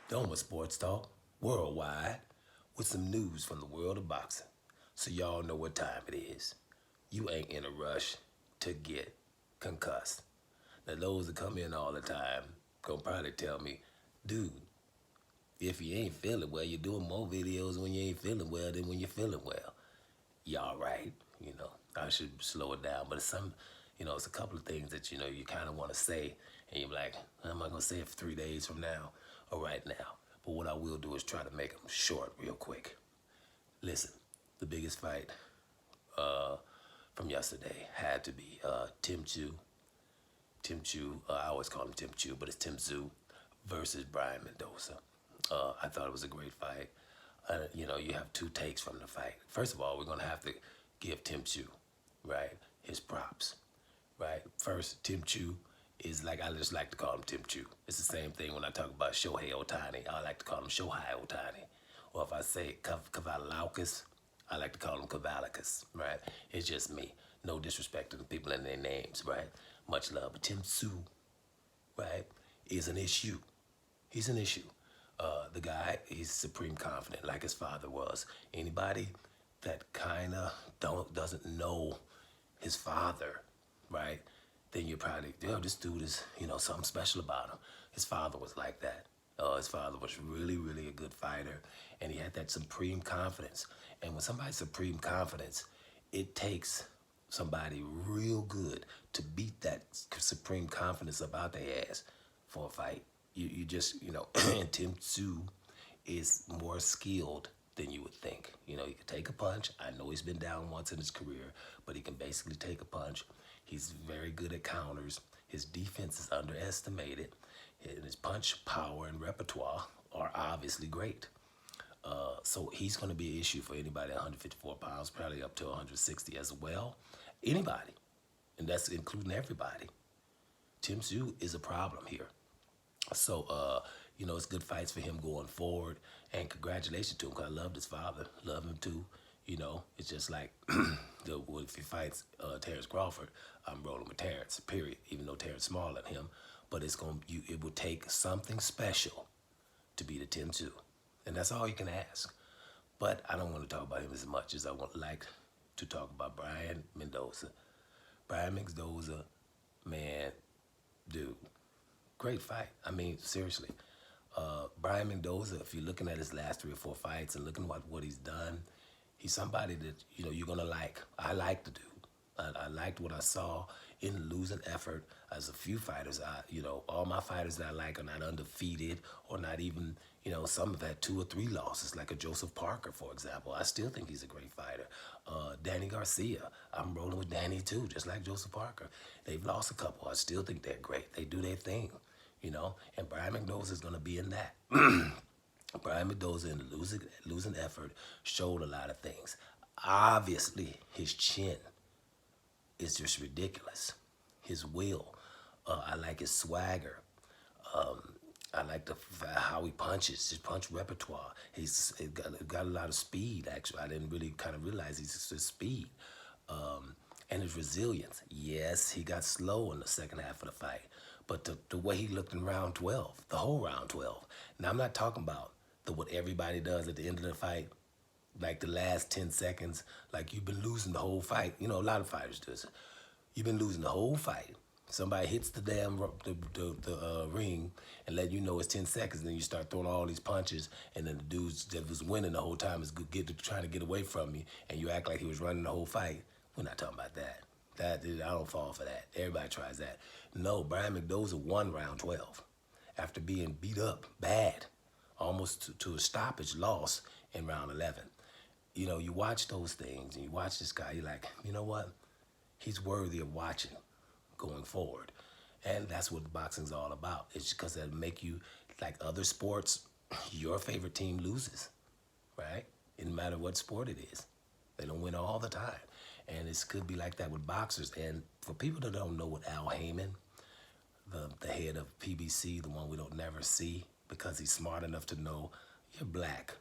Doma Sports Talk worldwide with some news from the world of boxing. So y'all know what time it is. You ain't in a rush to get concussed. Now those that come in all the time gonna probably tell me, dude, if you ain't feeling well, you're doing more videos when you ain't feeling well than when you're feeling well. Y'all right, I should slow it down, but it's a couple of things that you kind of want to say, and you're like, I'm not gonna say it for 3 days from now or right now. But what I will do is try to make them short, real quick. Listen, the biggest fight from yesterday had to be Tim Tszyu. I always call him Tim Tszyu, but it's Tim Tszyu versus Brian Mendoza. I thought it was a great fight. You have two takes from the fight. First of all, we're gonna have to give Tim Tszyu, right, his props, right. First, Tim Tszyu is like I just like to call him Tim Tszyu. It's the same thing when I talk about Shohei Ohtani. I like to call him Shohei Ohtani, or if I say Kavalauskas, I like to call him Kavalikas, right. It's just me. No disrespect to the people in their names, right. Much love, but Tim Tszyu, right, is an issue. He's an issue. The guy, he's supreme confident like his father was. Anybody that kind of doesn't know his father, right, then you're probably, this dude is, something special about him. His father was like that. His father was really, really a good fighter, and he had that supreme confidence. And when somebody's supreme confidence, it takes somebody real good to beat that supreme confidence up out their ass for a fight. You just, and Tim Tszyu is more skilled than you would think. He can take a punch. I know he's been down once in his career, but he can basically take a punch. He's very good at counters. His defense is underestimated, and his punch power and repertoire are obviously great. So he's going to be an issue for anybody at 154 pounds, probably up to 160 as well. Anybody, and that's including everybody. Tim Tszyu is a problem here. So, it's good fights for him going forward. And congratulations to him, because I loved his father. Love him too. It's just like if he fights Terrence Crawford, I'm rolling with Terrence, period. Even though Terrence is smaller than him. But it would take something special to beat a Tim Tszyu. And that's all you can ask. But I don't want to talk about him as much as I would like to talk about Brian Mendoza. Brian Mendoza, man, dude. Great fight. I mean, seriously. Brian Mendoza, if you're looking at his last 3 or 4 fights and looking at what he's done, he's somebody that, you're going to like. I like the dude. I liked what I saw in the losing effort. As a few fighters, all my fighters that I like are not undefeated or not even, some have had 2 or 3 losses, like a Joseph Parker, for example. I still think he's a great fighter. Danny Garcia, I'm rolling with Danny too, just like Joseph Parker. They've lost a couple. I still think they're great. They do their thing, and Brian Mendoza is going to be in that. Brian Mendoza in the losing effort showed a lot of things. Obviously, his chin is just ridiculous. His will. I like his swagger. I like how he punches, his punch repertoire. He's got a lot of speed, actually. I didn't really kind of realize his speed. And his resilience. Yes, he got slow in the second half of the fight. But the way he looked in round 12, the whole round 12. Now, I'm not talking about what everybody does at the end of the fight, like the last 10 seconds, like you've been losing the whole fight. A lot of fighters do this. You've been losing the whole fight. Somebody hits the damn ring and let you know it's 10 seconds, and then you start throwing all these punches, and then the dude that was winning the whole time is trying to get away from you, and you act like he was running the whole fight. We're not talking about that. I don't fall for that. Everybody tries that. No, Brian Mendoza won round 12 after being beat up bad, almost to a stoppage loss in round 11. You watch those things, and you watch this guy, you're like, you know what? He's worthy of watching going forward. And that's what boxing's all about. It's because it'll make you, like other sports, your favorite team loses, right? It doesn't matter what sport it is. They don't win all the time. And it could be like that with boxers. And for people that don't know what Al Heyman, the head of PBC, the one we don't never see, because he's smart enough to know you're black.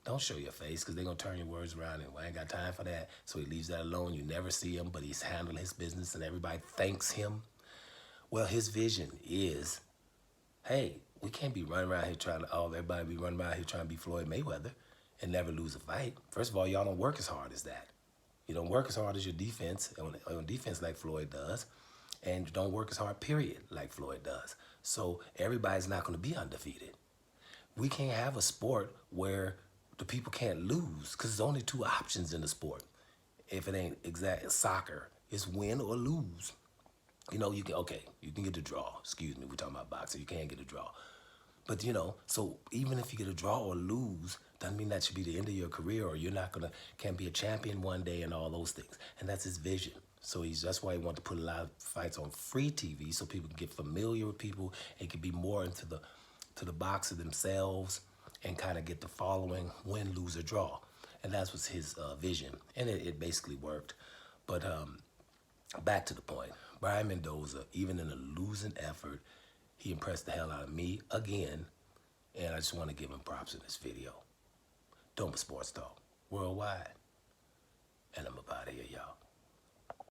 Don't show your face, because they're going to turn your words around, and I ain't got time for that. So he leaves that alone. You never see him, but he's handling his business, and everybody thanks him. Well, his vision is, hey, We can't be running around here trying to, oh, everybody be running around here trying to be Floyd Mayweather and never lose a fight. First of all, y'all don't work as hard as that. You don't work as hard as your defense, on defense like Floyd does, and you don't work as hard, period, like Floyd does. So everybody's not going to be undefeated. We can't have a sport where the people can't lose because there's only two options in the sport. If it ain't exact soccer, it's win or lose. You know, you can get a draw. Excuse me, we're talking about boxing. You can't get a draw. But so even if you get a draw or lose, doesn't mean that should be the end of your career, or you're not can't be a champion one day and all those things. And that's his vision. So that's why he wanted to put a lot of fights on free TV so people can get familiar with people and can be more into the boxer themselves and kind of get the following, win, lose, or draw. And that was his vision, and it basically worked. But back to the point, Brian Mendoza, even in a losing effort, he impressed the hell out of me again, and I just want to give him props in this video. Doma Sports Talk, worldwide.